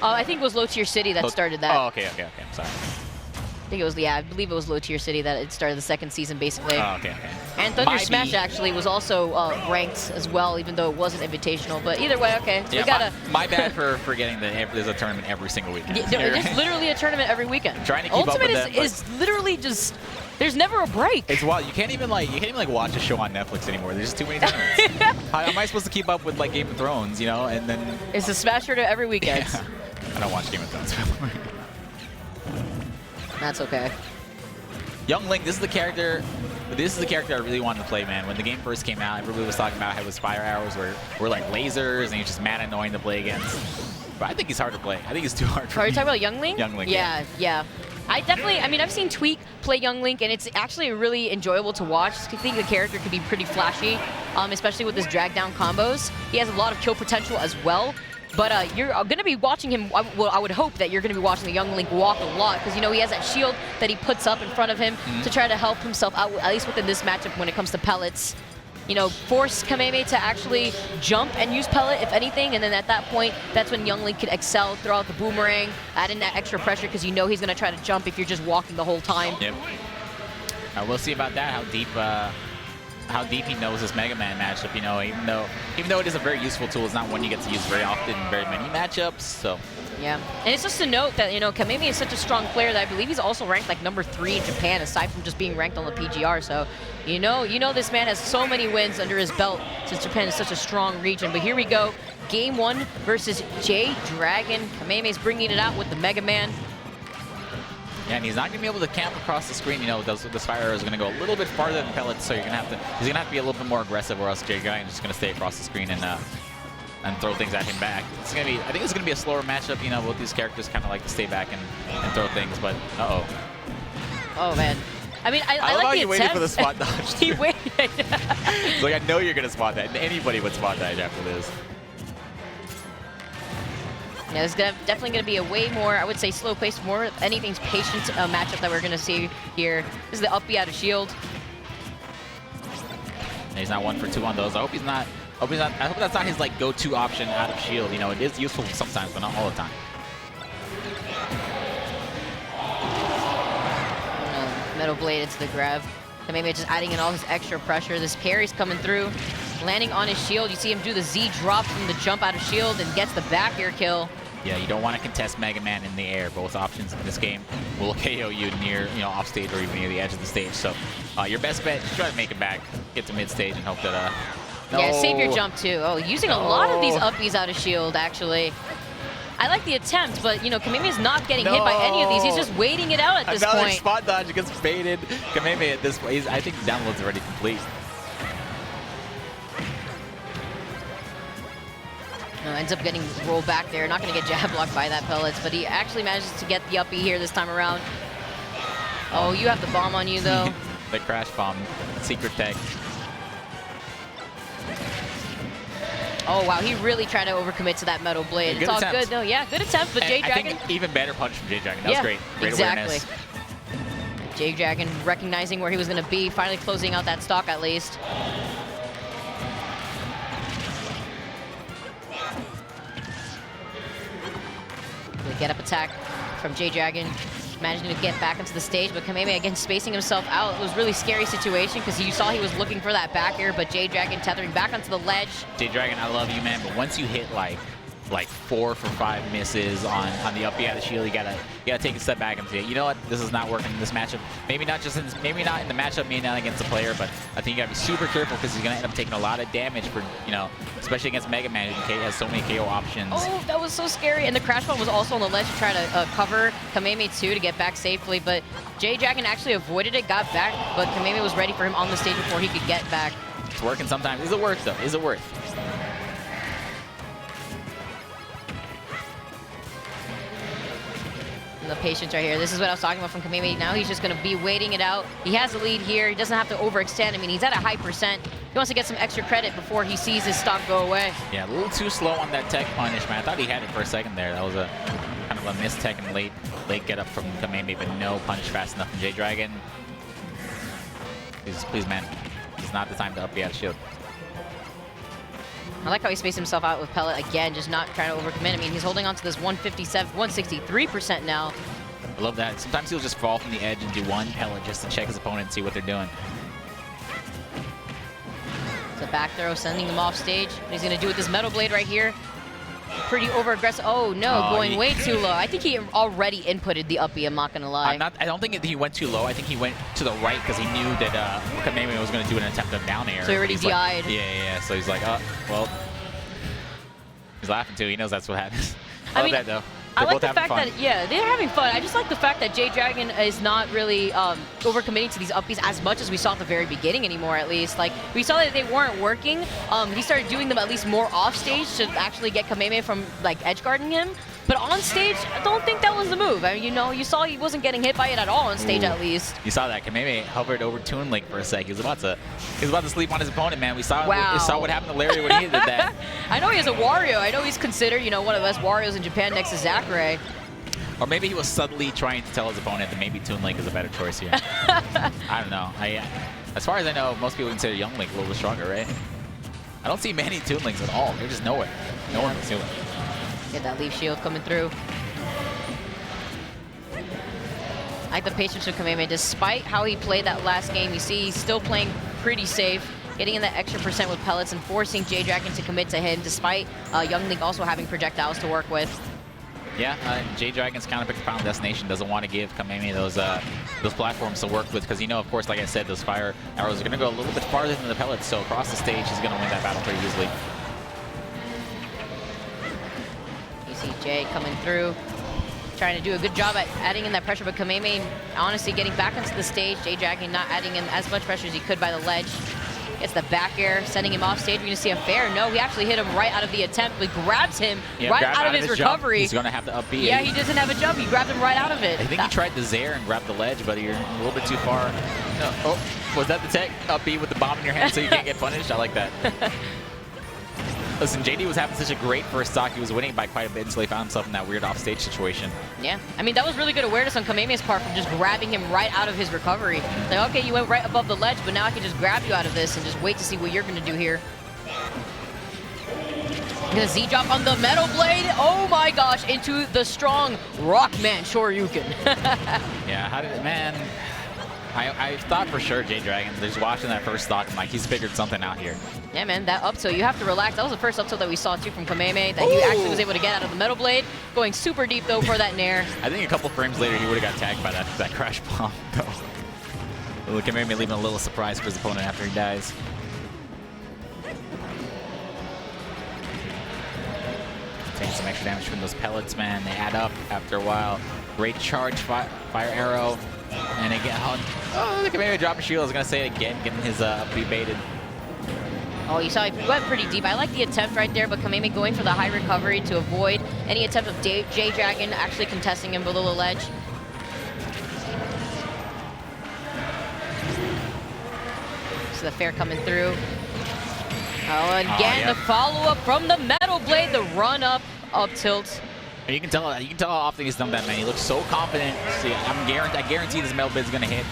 I think it was Low Tier City that started that. Oh, okay. I'm sorry. I think it was, I believe it was Low Tier City that it started the second season, basically. Oh, okay. And Thunder Smash actually was also ranked as well, even though it wasn't invitational. But either way, okay. Yeah, we gotta. My bad for forgetting that there's a tournament every single weekend. There's literally a tournament every weekend. Trying to keep Ultimate up with them, is literally just. There's never a break. It's wild. You can't even watch a show on Netflix anymore. There's just too many tournaments. How am I supposed to keep up with like Game of Thrones, you know? And then it's a Smash tournament every weekend. Yeah. I don't watch Game of Thrones. That's okay. Young Link, this is the character I really wanted to play, man. When the game first came out, everybody was talking about how his fire arrows were like lasers, and he's just mad annoying to play against. But I think he's hard to play. I think he's too hard for me. Are you talking about Young Link? Young Link, yeah. I mean, I've seen Tweak play Young Link, and it's actually really enjoyable to watch. I think the character could be pretty flashy, especially with his drag down combos. He has a lot of kill potential as well. But you're going to be watching him, well, I would hope that you're going to be watching the Young Link walk a lot, because, you know, he has that shield that he puts up in front of him to try to help himself out, at least within this matchup when it comes to pellets. You know, force Kameme to actually jump and use pellet, if anything, and then at that point, that's when Young Link could excel, throw out the boomerang, add in that extra pressure, because you know he's going to try to jump if you're just walking the whole time. Yep. We'll see about that, how deep he knows this Mega Man matchup, you know, even though it is a very useful tool, it's not one you get to use very often in very many matchups, so. Yeah, and it's just to note that, you know, Kameme is such a strong player that I believe he's also ranked like #3 in Japan, aside from just being ranked on the PGR, so you know this man has so many wins under his belt since Japan is such a strong region. But here we go, Game 1 versus J-Dragon. Kameme's bringing it out with the Mega Man. Yeah, and he's not going to be able to camp across the screen. You know, this fire arrow is going to go a little bit farther than pellets, so he's going to have to be a little bit more aggressive, or else J-Dragon is just going to stay across the screen and throw things at him back. I think it's going to be a slower matchup. You know, both these characters kind of like to stay back and throw things, but Oh man. I mean, I like the you waited for the spot dodge. He waited. It's like, I know you're going to spot that, and anybody would spot that after this. Yeah, it's definitely going to be a way more, I would say, slow-paced, more anything's patient matchup that we're going to see here. This is the up B out of shield. And he's not 1 for 2 on those. I hope that's not his like go-to option out of shield. You know, it is useful sometimes, but not all the time. Metal Blade into the grab. Kameme just adding in all his extra pressure. This parry's coming through, landing on his shield. You see him do the Z drop from the jump out of shield and gets the back air kill. Yeah, you don't want to contest Mega Man in the air. Both options in this game will KO you near, off stage or even near the edge of the stage. So your best bet is try to make it back, get to mid stage, and hope that. No. Yeah, save your jump too. Oh, using a lot of these uppies out of shield actually. I like the attempt, but Kameme is not getting hit by any of these. He's just waiting it out at this Another point. Spot dodge gets faded. Kameme at this point, I think the download's already complete. Ends up getting rolled back there. Not going to get jab blocked by that pellets, but he actually manages to get the uppie here this time around. Oh, you have the bomb on you though. The crash bomb, secret tech. Oh wow, he really tried to overcommit to that Metal Blade. Good it's all attempt. good though. Yeah, good attempt, but J-Dragon. I think even better punch from J-Dragon. That was great. Great exactly. awareness. J-Dragon recognizing where he was going to be, finally closing out that stock at least. Good get up attack from J-Dragon. Managing to get back into the stage, but Kameme again spacing himself out. It was a really scary situation because you saw he was looking for that back air, but J-Dragon tethering back onto the ledge. J-Dragon, I love you, man, but once you hit like 4 for 5 misses on the up B out of shield, you gotta take a step back and say, you know what, this is not working in this matchup. Maybe not in the matchup, maybe not against the player, but I think you gotta be super careful because he's gonna end up taking a lot of damage for, especially against Mega Man, who has so many KO options. Oh, that was so scary. And the crash bomb was also on the ledge to try to cover Kameme too to get back safely, but J-Dragon actually avoided it, got back, but Kameme was ready for him on the stage before he could get back. It's working sometimes. Is it worth though? Is it worth? The patience right here. This is what I was talking about from Kameme. Now he's just going to be waiting it out. He has the lead here. He doesn't have to overextend. I mean, he's at a high percent. He wants to get some extra credit before he sees his stock go away. Yeah, a little too slow on that tech punish, man. I thought he had it for a second there. That was a kind of a missed tech and late get up from Kameme, but no punish fast enough from J-Dragon. Please, man. It's not the time to up the out shield. I like how he spaced himself out with Pellet again, just not trying to overcommit. I mean, he's holding on to this 157, 163% now. I love that. Sometimes he'll just fall from the edge and do one Pellet just to check his opponent and see what they're doing. It's a back throw, sending him off stage. What he's going to do with this Metal Blade right here. Pretty over-aggressive. Oh, no, going way too low. I think he already inputted the up B, I'm not going to lie. I don't think he went too low. I think he went to the right because he knew that Kameme was going to do an attempt of down air. So he already DI'd. Like, yeah. So he's like, oh, well. He's laughing too. He knows that's what happens. I love that, though. I like the fact that, yeah, they're having fun. I just like the fact that J-Dragon is not really overcommitting to these up Bs as much as we saw at the very beginning anymore, at least. Like, we saw that they weren't working. He started doing them at least more off stage to actually get Kameme from, like, edge guarding him. But on stage, I don't think that was the move. I mean, you know, you saw he wasn't getting hit by it at all on stage, at least. You saw that. Kameme hovered over Toon Link for a sec. He was about to sleep on his opponent, man. We saw what happened to Larry when he did that. I know he has a Wario. I know he's considered, you know, one of the best Warios in Japan next to Zachary. Or maybe he was subtly trying to tell his opponent that maybe Toon Link is a better choice here. I don't know. As far as I know, most people consider Young Link a little bit stronger, right? I don't see many Toon Links at all. They're just nowhere. No one can do it. Get that leaf shield coming through. I like the patience of Kameme. Despite how he played that last game, you see he's still playing pretty safe, getting in that extra percent with pellets and forcing J-Dragon to commit to him, despite Young Link also having projectiles to work with. Yeah, J-Dragon's counterpick Final Destination doesn't want to give Kameme those platforms to work with because, you know, of course, like I said, those fire arrows are going to go a little bit farther than the pellets, so across the stage, he's going to win that battle pretty easily. You see Jay coming through, trying to do a good job at adding in that pressure, but Kameme honestly getting back into the stage. J-Dragon not adding in as much pressure as he could by the ledge. Gets the back air, sending him off stage. We're going to see a fair. No, he actually hit him right out of the attempt, but grabs him right out of his recovery. He's going to have to up B. Yeah, he doesn't have a jump. He grabbed him right out of it. I think he tried the Zair and grabbed the ledge, but you're a little bit too far. No. Oh, was that the tech? Up B with the bomb in your hand so you can't get punished? I like that. Listen, JD was having such a great first stock. He was winning by quite a bit until he found himself in that weird offstage situation. Yeah, I mean, that was really good awareness on Kameme's part from just grabbing him right out of his recovery. Like, okay, you went right above the ledge, but now I can just grab you out of this and just wait to see what you're going to do here. The Z-drop on the Metal Blade. Oh my gosh, into the strong Rockman Shoryuken. Yeah, how did it, man? I thought for sure J-Dragon, just watching that first stock, I'm like, he's figured something out here. Yeah, man, that up tilt, you have to relax. That was the first up tilt that we saw, too, from Kameme, that he actually was able to get out of the Metal Blade. Going super deep, though, for that nair. I think a couple frames later, he would have got tagged by that crash bomb, though. Kameme leaving a little surprise for his opponent after he dies. Taking some extra damage from those pellets, man. They add up after a while. Great charge, fire arrow. And again, oh, look at Kameme dropping shield. I was going to say it again, getting his B baited. Oh, you saw he went pretty deep. I like the attempt right there, but Kameme going for the high recovery to avoid any attempt of J-Dragon actually contesting him below the ledge. So the fair coming through. Oh, and again, the follow-up from the Metal Blade, the run-up, up tilt. And you can tell how often he's done that, man. He looks so confident. See, I guarantee this Metal Blade is going to hit.